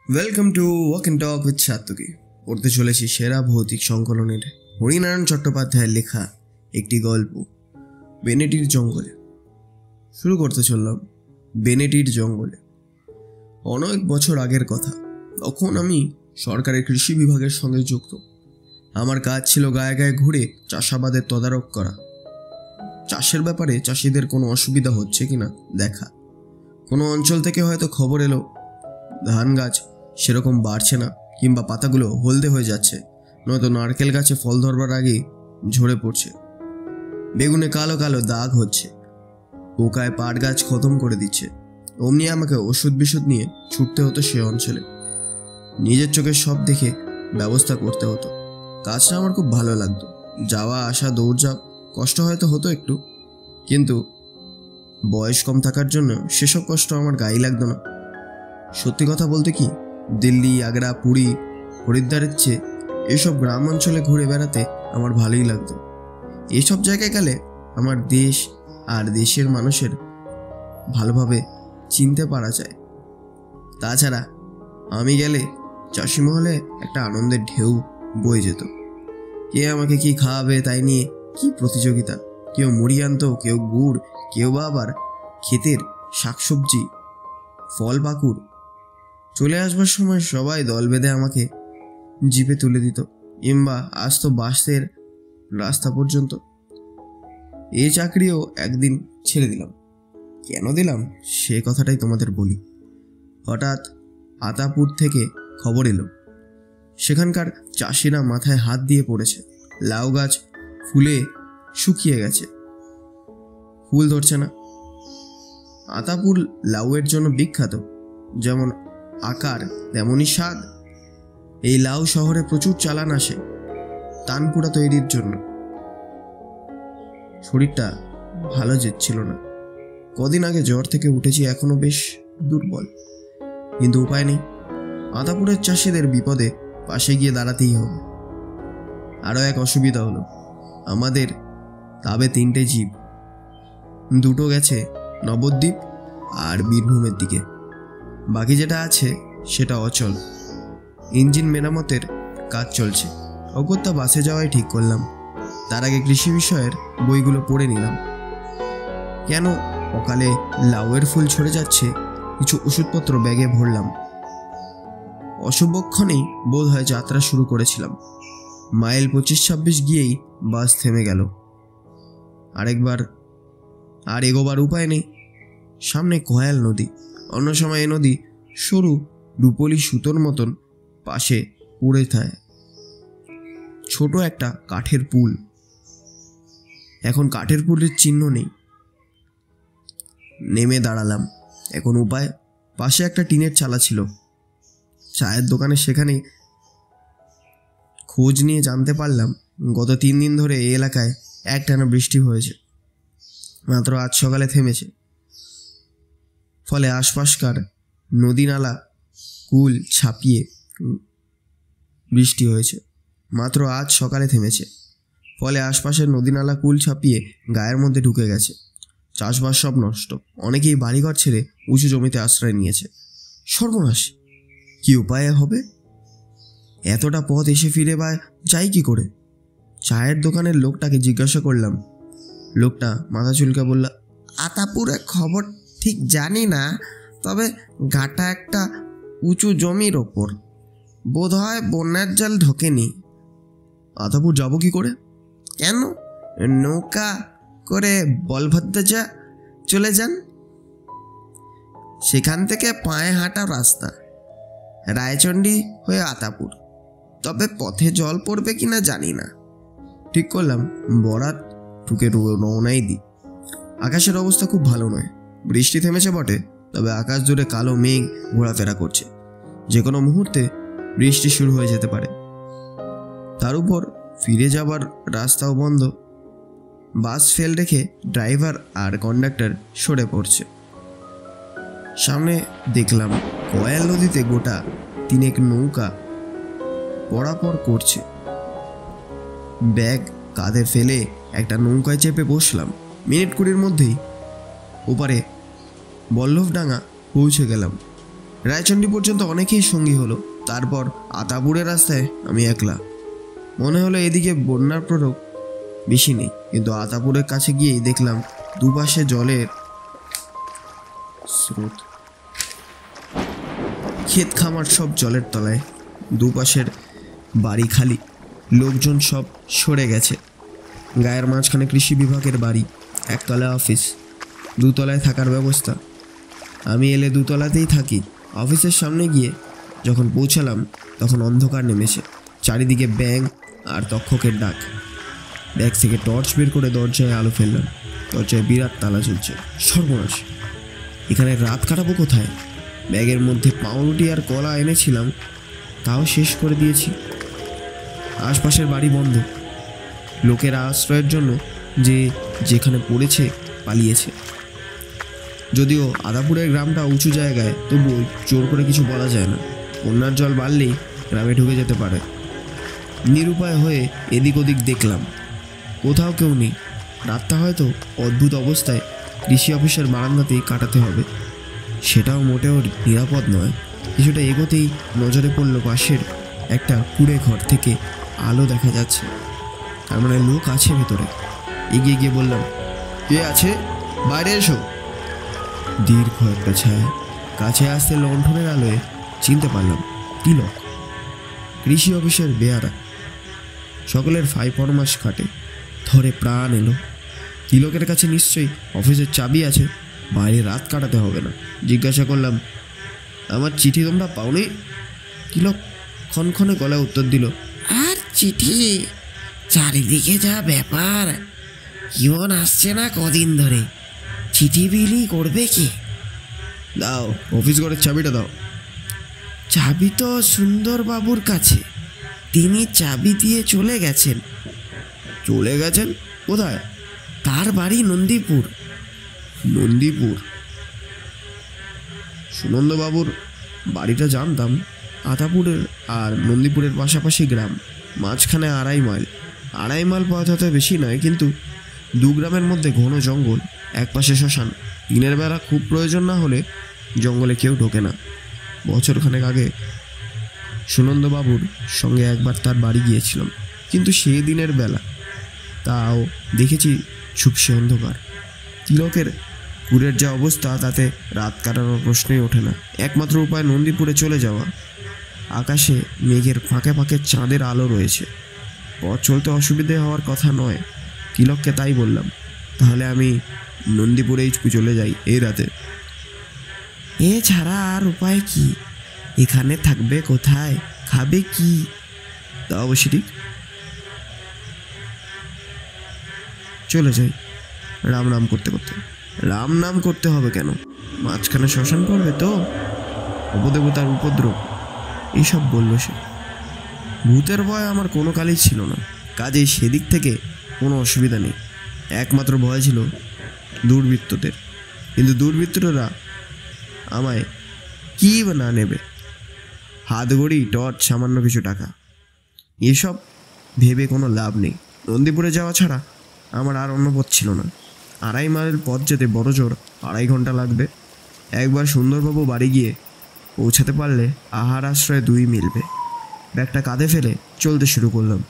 Welcome to walk and talk with Sattuki. পড়তে চলেছি সেরা ভৌতিক সংকলনের হরিনারায়ণ চট্টোপাধ্যায়ের লেখা একটি গল্প, বেনেটির জঙ্গলে। শুরু করতে চললাম বেনেটির জঙ্গলে। অনেক বছর আগের কথা। তখন আমি সরকারের কৃষি বিভাগের সঙ্গে যুক্ত। আমার কাজ ছিল গায়ে গায়ে ঘুরে চাষাবাদের তদারক করা, চাষের ব্যাপারে চাষিদের কোনো অসুবিধা হচ্ছে কিনা দেখা। কোনো অঞ্চল থেকে হয়তো খবর এলো ধান গাছ সেরকম বাড়ছে না, কিংবা পাতাগুলো হলদে হয়ে যাচ্ছে, নয়তো নারকেল গাছে ফল ধরবার আগেই ঝরে পড়ছে, বেগুনে কালো কালো দাগ হচ্ছে, পোকায় পাট গাছ খতম করে দিচ্ছে। অমনি আমাকে ওষুধ বিশুধ নিয়ে ছুটতে হতো সে অঞ্চলে। নিজের চোখে সব দেখে ব্যবস্থা করতে হতো। কাজটা আমার খুব ভালো লাগতো। যাওয়া আসা দৌড়ঝাঁপ কষ্ট হয়তো হতো একটু, কিন্তু বয়স কম থাকার জন্য সেসব কষ্ট আমার গায়ে লাগতো না। সত্যি কথা বলতে কি, দিল্লি, আগ্রা, পুরী, হরিদ্বারের চেয়ে এসব গ্রাম অঞ্চলে ঘুরে বেড়াতে আমার ভালোই লাগতো। এসব জায়গায় গেলে আমার দেশ আর দেশের মানুষের ভালোভাবে চিনতে পারা যায়। তাছাড়া আমি গেলে চাষি মহলে একটা আনন্দের ঢেউ বয়ে যেত। কে আমাকে কি খাওয়াবে তাই নিয়ে কি প্রতিযোগিতা। কেউ মুড়ি আনতো, কেউ গুড়, কেউ বা আবার ক্ষেতের শাকসবজি, ফল পাকুড়। চলে আসবার সময় সবাই দল বেঁধে আমাকে জিপে তুলে দিত, কিংবা আসতো বাসের রাস্তা পর্যন্ত। এই চাকরিও একদিন ছেড়ে দিলাম। কেন দিলাম সে কথাটাই তোমাদের বলি। হঠাৎ আতাপুর থেকে খবর এলো সেখানকার চাষিরা মাথায় হাত দিয়ে পড়েছে। লাউ গাছ ফুলে শুকিয়ে গেছে, ফুল ধরছে না। আতাপুর লাউয়ের জন্য বিখ্যাত, যেমন আকার তেমনই স্বাদ। এই লাউ শহরে প্রচুর চালান আসে তানপুরা তৈরির জন্য। শরীরটা ভালো যেচ্ছিল না। কদিন আগে জ্বর থেকে উঠেছি, এখনো বেশ দুর্বল, কিন্তু উপায় নেই। আতাপুরের চাষিদের বিপদে পাশে গিয়ে দাঁড়াতেই হবে। আরও এক অসুবিধা হলো, আমাদের তাবে 3টে জিপ, 2টো গেছে নবদ্বীপ আর বীরভূমের দিকে, বাকি যেটা আছে সেটা অচল। ইঞ্জিন মেরামতের কাজ চলছে। অগত্যা বাসে যাওয়াই ঠিক করলাম। তার আগে কৃষি বিষয়ের বইগুলো পড়ে নিলাম। কেন অকালে লাউয়ের ফুল ঝরে যাচ্ছে, কিছু ওষুধপত্র ব্যাগে ভরলাম। অশুভক্ষণেই বোধ হয় যাত্রা শুরু করেছিলাম। মাইল 25-26 গিয়েই বাস থেমে গেল। আরেকবার আর এগোবার উপায় নেই। সামনে কয়াল নদী। অন্য সময় এ নদী সরু রুপোলি সুতোর মতন পাশে পড়ে থাকে। ছোট একটা কাঠের পুল। এখন কাঠের পুলের চিহ্ন নেই। নেমে দাঁড়ালাম। এখন উপায়, পাশে একটা টিনের চালা ছিল, চায়ের দোকানে। সেখানে খোঁজ নিয়ে জানতে পারলাম গত 3 দিন ধরে এই এলাকায় একটানা বৃষ্টি হয়েছে, মাত্র আজ সকালে থেমেছে। ফলে আশপাশকার নদী নালা কুল ছাপিয়ে বৃষ্টি হয়েছে। মাত্র আজ সকালে থেমেছে, ফলে আশপাশের নদী নালা কুল ছাপিয়ে গায়ের মধ্যে ঢুকে গেছে। চাষবাস সব নষ্ট। অনেকেই বাড়িঘর ছেড়ে উঁচু জমিতে আশ্রয় নিয়েছে। সর্বনাশ! কি উপায় হবে? এতটা পথ এসে ফিরে বা যাই কি করে? চায়ের দোকানের লোকটাকে জিজ্ঞাসা করলাম। লোকটা মাথা চুলকে বলল, আতাপুরে খবর ঠিক জানি না, তবে ঘাটা একটা উঁচু জমির ওপর, বোধ হয় বন্যার জল ঢোকেনি। আতাপুর যাব কি করে? কেন, নৌকা করে বলভদ্র চলে যান, সেখান থেকে পায়ে হাঁটা রাস্তা, রায়চণ্ডী হয়ে আতাপুর। তবে পথে জল পড়বে কিনা জানি না। ঠিক করলাম বরাত ঠুকে রওনাই দিই। আকাশের অবস্থা খুব ভালো নয়। বৃষ্টি থেমেছে বটে, তবে আকাশ জুড়ে কালো মেঘ ঘোরাফেরা করছে। যে কোনো মুহূর্তে বৃষ্টি শুরু হয়ে যেতে পারে। তার উপর ফিরে যাবার রাস্তাও বন্ধ। বাস ফেল রেখে ড্রাইভার আর কন্ডাক্টর সরে পড়ছে। সামনে দেখলাম কয়াল নদীতে গোটা 3 নৌকা পরাপর করছে। ব্যাগ কাঁধে ফেলে একটা নৌকায় চেপে বসলাম। মিনিট 20 মধ্যেই ওপারে বল্লভডাঙ্গা পৌঁছে গেলাম। রায়চণ্ডী পর্যন্ত অনেকেই সঙ্গী হলো। তারপর আতাপুরের রাস্তায় আমি একলা। মনে হলো এদিকে বন্যার প্রকোপ বেশি নেই, কিন্তু আতাপুরের কাছে গিয়েই দেখলাম দুপাশে জলের স্রোত। ক্ষেত খামার সব জলের তলায়, দুপাশের বাড়ি খালি, লোকজন সব সরে গেছে। গায়ের মাঝখানে কৃষি বিভাগের বাড়ি, একতলা অফিস, দুতলায় থাকার ব্যবস্থা। আমি এলে দুতলাতেই থাকি। অফিসের সামনে গিয়ে যখন পৌঁছালাম তখন অন্ধকার নেমেছে, চারিদিকে ব্যাঙ আর তক্ষকের ডাক। ব্যাগ থেকে টর্চ বের করে দরজায় আলো ফেললাম। দরজায় বিরাট তালা ঝুলছে। সর্বনাশ, এখানে রাত কাটাবো কোথায়? ব্যাগের মধ্যে পাউরুটি আর কলা এনেছিলাম, তাও শেষ করে দিয়েছি। আশপাশের বাড়ি বন্ধ, লোকের আশ্রয়ের জন্য যে যেখানে পড়েছে পালিয়েছে। যদিও আদাপুরের গ্রামটা উঁচু জায়গায়, তবুও জোর করে কিছু বলা যায় না। বন্যার জল বাড়লেই গ্রামে ঢুকে যেতে পারে। নিরুপায় হয়ে এদিক ওদিক দেখলাম, কোথাও কেউ নেই। রাতটা হয়তো অদ্ভুত অবস্থায় কৃষি অফিসের বারান্দাতেই কাটাতে হবে। সেটাও মোটেও নিরাপদ নয়। কিছুটা এগোতেই নজরে পড়ল পাশের একটা কুড়ে ঘর থেকে আলো দেখা যাচ্ছে। তার মানে লোক আছে ভেতরে। এগিয়ে গিয়ে বললাম, কে আছে? বাইরে এসো। দীর্ঘ একটা ছায়া। কাছে আসতে লণ্ঠনের আলোয় চিনতে পারলাম তিলক, কৃষি অফিসের বেয়ারা। সকলের ফরমাস কাটে, ধরে প্রাণ এলো। তিলকের কাছে নিশ্চয়ই অফিসের চাবি আছে, বাইরে রাত কাটাতে হবে না। জিজ্ঞাসা করলাম, আমার চিঠি তোমরা পাওনি? তিলক ক্ষণক্ষণে গলায় উত্তর দিল, আর চিঠি? চারিদিকে যা ব্যাপার, জীবন আসছে না কদিন ধরে, চিঠি বিলি করবে কি? দাও অফিস ঘরের চাবিটা দাও। চাবি তো সুন্দরবাবুর কাছে, তিনি চাবি দিয়ে চলে গেছেন। চলে গেছেন? কোথায়? তার বাড়ি নন্দীপুর। নন্দীপুর? সুনন্দবাবুর বাড়িটা জানতাম। আতাপুরের আর নন্দীপুরের পাশাপাশি গ্রাম, মাঝখানে 2.5 মাইল। 2.5 মাইল পথ হতে বেশি নয়, কিন্তু দু গ্রামের মধ্যে ঘন জঙ্গল, একপাশে শ্মশান। দিনের বেলা খুব প্রয়োজন না হলে জঙ্গলে কেউ ঢোকে না। বছরখানেক আগে সুনন্দবাবুর সঙ্গে একবার তার বাড়ি গিয়েছিলাম, কিন্তু সেই দিনের বেলা। তাও দেখেছি ছুপসে অন্ধকার। তিলকের কুড়ের যা অবস্থা, তাতে রাত কাটানোর প্রশ্নই ওঠে না। একমাত্র উপায় নন্দীপুরে চলে যাওয়া। আকাশে মেঘের ফাঁকে ফাঁকে চাঁদের আলো রয়েছে, পথ চলতে অসুবিধে হওয়ার কথা নয়। তিলককে তাই বললাম, তাহলে আমি নন্দীপুরেই চলে যাই এই রাতে। এছাড়া আর উপায় কি? এখানে থাকবে কোথায়, খাবে কি? তা অবশ্যই ঠিক। চলে যাই। রাম নাম করতে করতে। রাম নাম করতে হবে কেন? মাঝখানে শ্মশান পড়বে তো, অপদেবতার উপদ্রব, এইসব বলল সে। ভূতের ভয় আমার কোনো কালই ছিল না, কাজেই সেদিক থেকে কোনো অসুবিধা নেই। একমাত্র ভয় ছিল দুর্বৃত্তদের। কিন্তু দুর্বৃত্তরা আমায় কী বা না নেবে? হাতঘড়ি, টর্চ, সামান্য কিছু টাকা, এসব ভেবে কোনো লাভ নেই। নন্দীপুরে যাওয়া ছাড়া আমার আর অন্য পথ ছিল না। 2.5 মাইল পথ যেতে বড় জোর 2.5 ঘন্টা লাগবে। একবার সুন্দরবাবু বাড়ি গিয়ে পৌঁছাতে পারলে আহার আশ্রয়ে 2 মিলবে। ব্যাগটা কাঁধে ফেলে চলতে শুরু করলাম।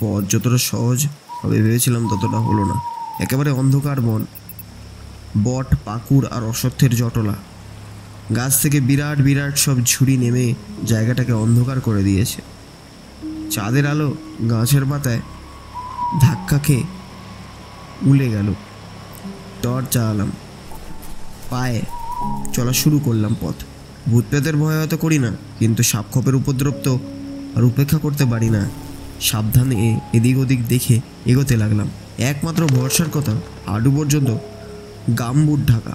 পথ যতটা সহজ হবে ভেবেছিলাম ততটা হলো না। একেবারে অন্ধকার বন, বট, পাকুড় আর অশ্বত্থের জটলা। গাছ থেকে বিরাট বিরাট সব ঝুড়ি নেমে জায়গাটাকে অন্ধকার করে দিয়েছে। চাঁদের আলো গাছের পাতায় ধাক্কা খেয়ে উলে গেল। টর্চ জ্বালালাম, পায়ে চলা শুরু করলাম পথ। ভূতপ্রেতের ভয় হয়তো করি না, কিন্তু সাপখোপের উপদ্রব তো আর উপেক্ষা করতে পারি না। সাবধানে এদিক ওদিক দেখে এগোতে লাগলাম। একমাত্র ভরসার কথা, হাঁটু পর্যন্ত গামবুট ঢাকা,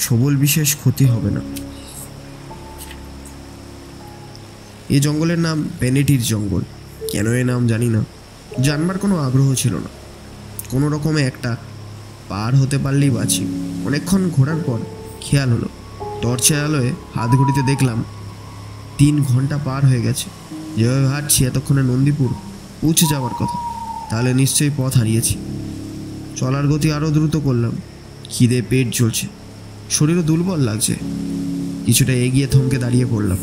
সবল বিশেষ ক্ষতি হবে না। এই জঙ্গলের নাম বেনেটির জঙ্গল। কেন এ নাম জানি না, জানবার কোনো আগ্রহ ছিল না। কোনো রকমে একটা পার হতে পারলেই বাঁচি। অনেকক্ষণ ঘোরার পর খেয়াল হলো, টর্চের আলোয় হাত ঘড়িতে দেখলাম 3 ঘন্টা পার হয়ে গেছে। যেভাবে হাঁটছি এতক্ষণে নন্দীপুর পৌঁছে যাওয়ার কথা, তাহলে নিশ্চয়ই পথ হারিয়েছি। চলার গতি আরও দ্রুত করলাম। খিদে পেট জ্বলছে, শরীরও দুর্বল লাগছে। কিছুটা এগিয়ে থমকে দাঁড়িয়ে পড়লাম।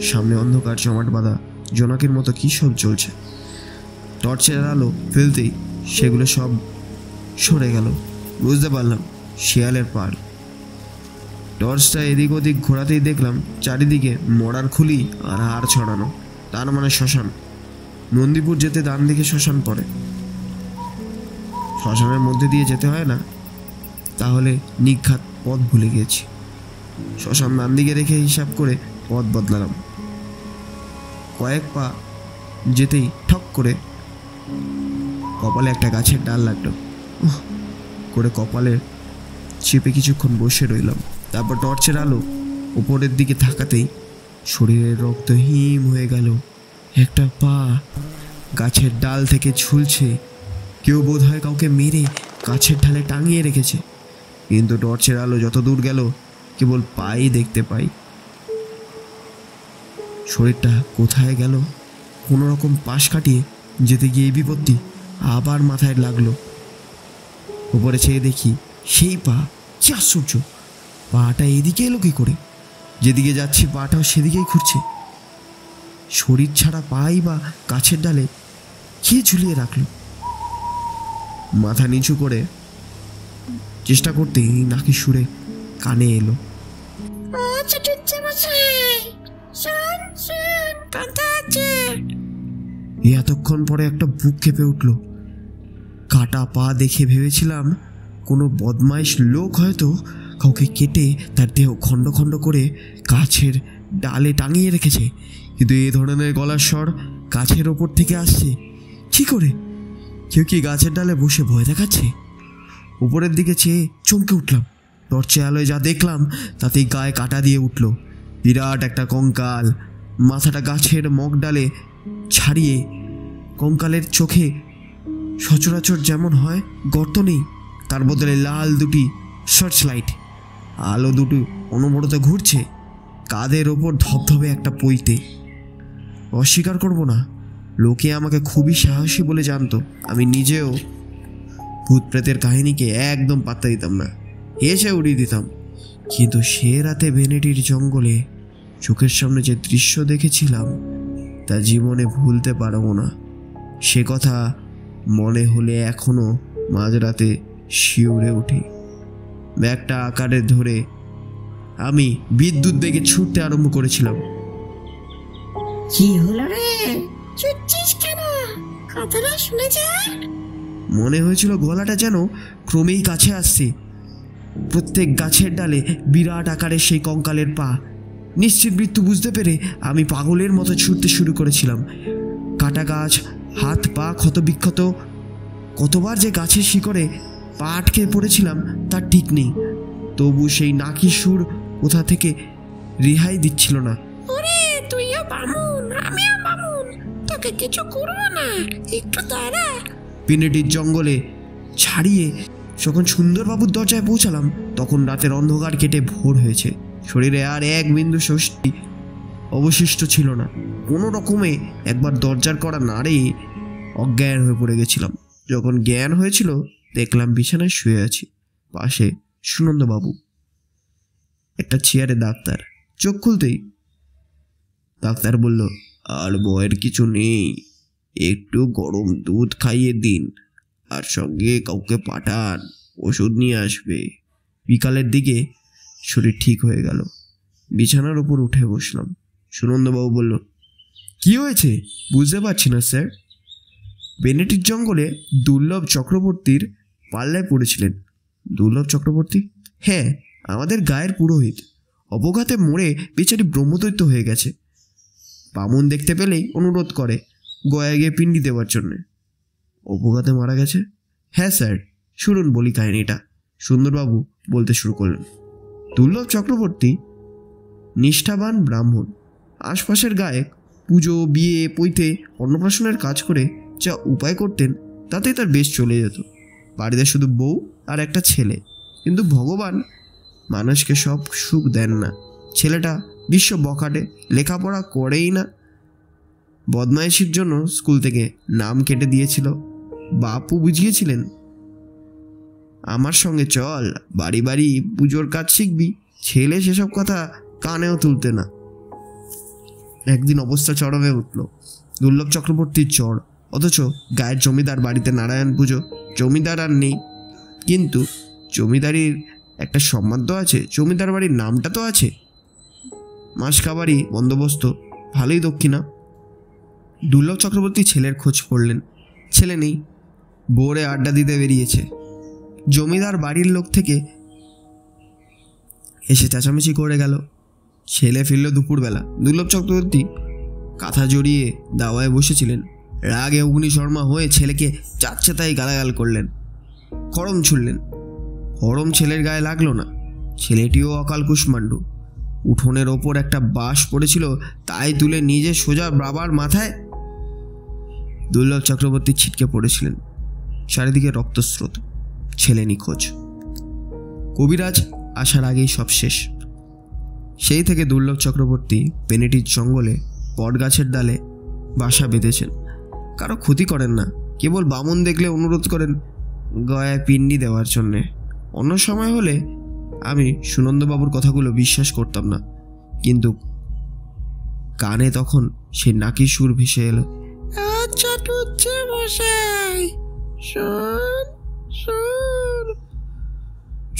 সামনে অন্ধকার জমাট বাঁধা জোনাকের মতো কী সব চলছে। টর্চের আলো ফেলতেই সেগুলো সব সরে গেল। বুঝতে পারলাম শিয়ালের পাল। টর্চটা এদিক ওদিক ঘোরাতেই দেখলাম চারিদিকে মরার খুলি আর হাড় ছড়ানো। তার মানে শ্মশান। নন্দীপুর যেতে ডান দিকে শ্মশান পড়ে। শ্মশানের মধ্যে দিয়ে যেতে হয় না? তাহলে নিঘাত পথ ভুলে গিয়েছি। শ্মশান ডান দিকে রেখে হিসাব করে পথ বদলালাম। কয়েক পা যেতেই ঠক করে কপালে একটা গাছের ডাল লাগলো। করে কপালে চেপে কিছুক্ষণ বসে রইলাম। তারপর টর্চের আলো উপরের দিকে থাকাতেই শরীরের রক্ত হিম হয়ে গেল। একটা পা গাছের ডাল থেকে ঝুলছে। কেউ বোধহয় কাউকে মেরে গাছের ঢালে টাঙিয়ে রেখেছে। কিন্তু টর্চের আলো যত দূর গেল কেবল পাই দেখতে পাই। শরীরটা কোথায় গেল? কোনো রকম পাশ কাটিয়ে যেতে গিয়ে এই বিপত্তি আবার মাথায় লাগলো। উপরে চেয়ে দেখি সেই পা। কি আশ্চর্য! পাটা এদিকে এলো কি করে? যেদিকে যাচ্ছি পাটাও সেদিকেই ঘুরছে। শরীর ছাড়া পাই বা গাছের ডালে কে ঝুলিয়ে রাখলো? মাথা নিচু করে চেষ্টা করতেই নাকি সুরে কানে এলো, এতক্ষণ পরে একটা বুক কেঁপে উঠল। কাটা পা দেখে ভেবেছিলাম কোনো বদমাইশ লোক হয়তো কাউকে কেটে তার দেহ খণ্ড খণ্ড করে গাছের ডালে টাঙিয়ে রেখেছে। কিন্তু এ ধরনের গলার স্বর গাছের ওপর থেকে আসছে কি করে? কেউ কি গাছের ডালে বসে ভয় দেখাচ্ছে? উপরের দিকে চেয়ে চমকে উঠলাম। টর্চে আলোয় যা দেখলাম তাতেই গায়ে কাটা দিয়ে উঠল। বিরাট একটা কঙ্কাল, মাথাটা গাছের মগ ডালে ছাড়িয়ে। কঙ্কালের চোখে সচরাচর যেমন হয় গর্ত নেই, তার বদলে লাল দুটি সার্চ লাইট। আলো দুটো অনবরত ঘুরছে। কাঁধের ওপর ধবধবে একটা পইতে। অস্বীকার করব না, লোকে আমাকে খুবই সাহসী বলে জানতো। আমি নিজেও ভূত প্রেতের কাহিনীকে একদম পাত্তা দিতাম না, হেসে উড়িয়ে দিতাম। কিন্তু সে রাতে বেনেডির জঙ্গলে চোখের সামনে যে দৃশ্য দেখেছিলাম তা জীবনে ভুলতে পারবো না। সে কথা মনে হলে এখনো মাঝরাতে শিউরে উঠি। ব্যাগটা আকারে ধরে আমি বিদ্যুৎ বেগে ছুটতে আরম্ভ করেছিলাম। কি হলো রে? ছুটছিস কেন? কথাটা শুনে যা। মনে হয়েছিল গলাটা যেন ক্রমেই কাছে আসছে। প্রত্যেক গাছের ডালে বিরাট আকারের সেই কঙ্কালের পা। নিশ্চিত মৃত্যু বুঝতে পেরে আমি পাগলের মতো ছুটতে শুরু করেছিলাম। কাটা গাছ, হাত পা ক্ষতবিক্ষত। কতবার যে গাছের শিকড়ে পা আটকে পড়েছিলাম তার ঠিক নেই। তবু সেই নাকি সুর কোথা থেকে রেহাই দিচ্ছিল না। ওরে তুইও বামুন, আমিও বামুন, তোকে কিছু করবো না, একটু দাঁড়া। বেনেডির জঙ্গলে ছাড়িয়ে যখন সুন্দরবাবুর দরজায় পৌঁছালাম তখন রাতের অন্ধকার কেটে ভোর হয়েছে। শরীরে আর এক বিন্দু স্বস্তি অবশিষ্ট ছিল না। কোনো রকমে একবার দরজার কড়া নাড়ে অজ্ঞান হয়ে পড়ে গেছিলাম। যখন জ্ঞান হয়েছিল দেখলাম বিছানায় শুয়ে আছি, পাশে সুনন্দবাবু, একটা চেয়ারে ডাক্তার। চোখ খুলতেই ডাক্তার বলল, আর ভয়ের কিছু নেই, একটু গরম দুধ খাইয়ে দিন, আর সঙ্গে কাউকে পাঠান, ওষুধ নিয়ে আসবে। বিকালের দিকে শরীর ঠিক হয়ে গেল। বিছানার উপর উঠে বসলাম। সুনন্দবাবু বলল, কি হয়েছে? বুঝতে পারছি না স্যার। বেনেডির জঙ্গলে দুর্লভ চক্রবর্তীর পাল্লায় পড়েছিলেন। দুর্লভ চক্রবর্তী? হ্যাঁ, আমাদের গায়ের পুরোহিত। অবঘাতে মরে বেচারি ব্রহ্মদৈত্য হয়ে গেছে। বামুন দেখতে পেলেই অনুরোধ করে গয়া গিয়ে পিণ্ডি দেওয়ার জন্যে। অবঘাতে মারা গেছে? হ্যাঁ স্যার, শুনুন বলি কাহিনীটা। সুন্দরবাবু বলতে শুরু করলেন। দুর্লভ চক্রবর্তী নিষ্ঠাবান ব্রাহ্মণ। আশপাশের গায়ে পুজো, বিয়ে, পৈতে, অন্নপ্রাশনের কাজ করে যা উপায় করতেন তাতেই তার বেশ চলে যেত। বাড়িতে শুধু বউ আর একটা ছেলে। কিন্তু ভগবান মানুষকে সব সুখ দেন না। ছেলেটা বিশ্ব বখাটে, লেখাপড়া করেই না। বদমাইশির জন্য স্কুল থেকে নাম কেটে দিয়েছিল। বাপু বুঝিয়েছিলেন আমার সঙ্গে চল, বাড়ি বাড়ি পুজোর কাজ শিখবি। ছেলে সেসব কথা কানেও তুলতে না। একদিন অবস্থা চরমে উঠল। দুর্লভ চক্রবর্তীর চর, অথচ গায়ের জমিদার বাড়িতে নারায়ণ পুজো। জমিদার আর নেই, কিন্তু জমিদারির একটা সম্মান তো আছে, জমিদার বাড়ির নামটা তো আছে। মাস খাবারই বন্দোবস্ত, ভালোই দক্ষিণা। দুর্লভ চক্রবর্তী ছেলের খোঁজ করলেন, ছেলে নেই, বোরে আড্ডা দিতে বেরিয়েছে। জমিদার বাড়ির লোক থেকে এসে চেঁচামেচি করে গেল। ছেলে ফিরল দুপুরবেলা। দুর্লভ চক্রবর্তী কাঁথা জড়িয়ে দাওয়ায় বসেছিলেন। রাগে অগ্নিশর্মা হয়ে ছেলেকে যাচ্ছে তাই গালাগাল করলেন, খড়ম ছুড়লেন। খড়ম ছেলের গায়ে লাগলো না। ছেলেটিও অকাল কুষ্মাণ্ডু। উঠোনের ওপর একটা বাঁশ পড়েছিল, তাই তুলে নিজে সোজা বাবার মাথায়। দুর্লভ চক্রবর্তী ছিটকে পড়েছিলেন। চারিদিকে রক্তস্রোত, ছেলে নিখোঁজ। কবিরাজ আসার আগেই সব শেষ। সেই থেকে দুর্লভ চক্রবর্তী বেনেটির জঙ্গলে বটগাছের ডালে বাসা বেঁধেছেন। কারো ক্ষতি করেন না, কেবল বামুন দেখলে অনুরোধ করেন গয়ায় পিণ্ডি দেওয়ার জন্যে। অন্য সময় হলে আমি সুনন্দবাবুর কথাগুলো বিশ্বাস করতাম না, কিন্তু কানে তখন সেই নাকি সুর ভেসে এলো, আচ্ছা টুচ্ছে মশাই, শোন শোন।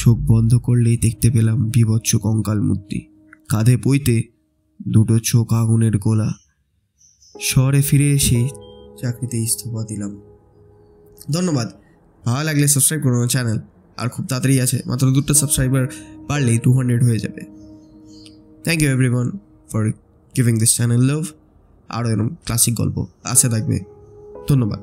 চোখ বন্ধ করলেই দেখতে পেলাম বিভৎস কঙ্কাল মূর্তি, কাঁধে বইতে দুটো চোখ আগুনের গোলা। শহরে ফিরে এসে চাকরিতে ইস্তফা দিলাম। ধন্যবাদ। ভালো লাগলে সাবস্ক্রাইব করুন আমার চ্যানেল। আর খুব তাড়াতাড়ি আছে, মাত্র 2টা সাবস্ক্রাইবার বাড়লেই 200 হয়ে যাবে। Thank you everyone for giving this channel love. আরও এরকম ক্লাসিক গল্প আসে থাকবে। ধন্যবাদ।